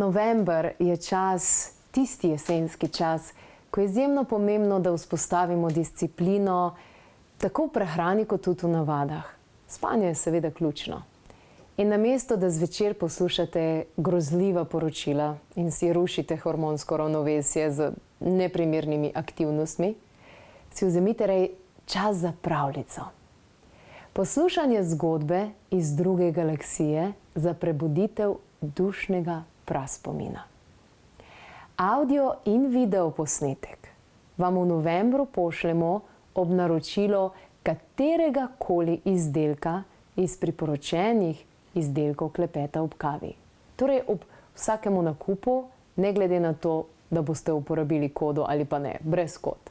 November je čas, tisti jesenski čas, ko je izjemno pomembno, da vzpostavimo disciplino, tako v prehrani kot tudi v navadah. Spanje je seveda ključno. In namesto, da zvečer poslušate grozljiva poročila in si rušite hormonsko ravnovesje z neprimernimi aktivnostmi, si vzemite čas za pravljico. Poslušanje zgodbe iz druge galaksije za prebuditev dušnega praspomina. Audio in video posnetek vam v novembru pošljemo ob naročilo katerega koli izdelka iz priporočenih izdelkov Klepeta ob kavi. Torej ob vsakemu nakupu, ne glede na to, da boste uporabili kodo ali pa ne, brez kod.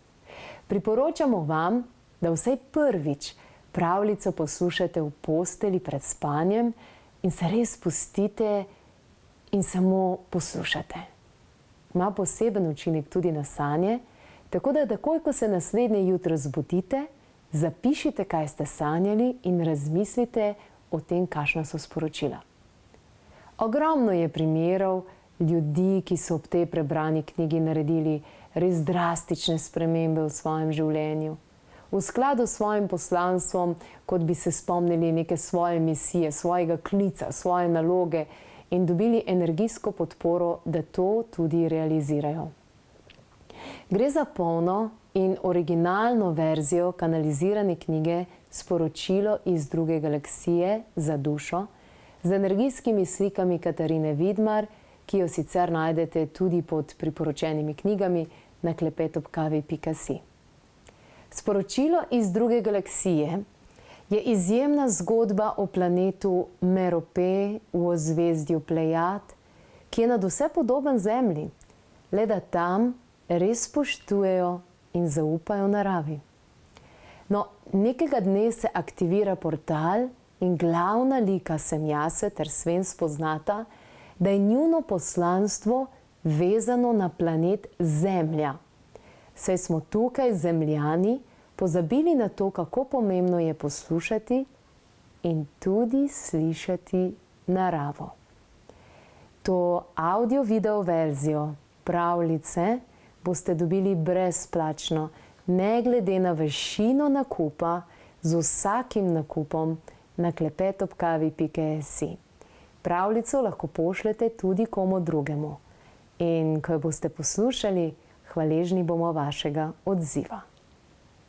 Priporočamo vam, da vsaj prvič pravljico poslušate v postelji pred spanjem in se res spustite in samo poslušate. Ima poseben učinek tudi na sanje, tako da takoj, ko se naslednje jutro zbudite, zapišite, kaj ste sanjali in razmislite o tem, kakšna so sporočila. Ogromno je primerov ljudi, ki so ob tej prebrani knjigi naredili res drastične spremembe v svojem življenju. V skladu s svojim poslanstvom, kot bi se spomnili neke svoje misije, svojega klica, svoje naloge in dobili energijsko podporo, da to tudi realizirajo. Gre za polno in originalno verzijo kanalizirane knjige Sporočilo iz druge galaksije za dušo z energijskimi slikami Katarine Vidmar, ki jo sicer najdete tudi pod priporočenimi knjigami na klepetobkavi.si. Sporočilo iz druge galaksije je izjemna zgodba o planetu Merope v ozvezdju Plejad, ki je nadvse podoben Zemlji, le da tam res spoštujejo in zaupajo naravi. No, nekega dne se aktivira portal in glavna lika Semjase ter Sven spoznata, da je njuno poslanstvo vezano na planet Zemlja. Saj smo tukaj Zemljani pozabili na to, kako pomembno je poslušati in tudi slišati naravo. To audio-video verzijo pravljice boste dobili brezplačno, ne glede na višino nakupa, z vsakim nakupom na klepetobkavi.si. Pravljico lahko pošljete tudi komu drugemu. In ko jo boste poslušali, hvaležni bomo vašega odziva.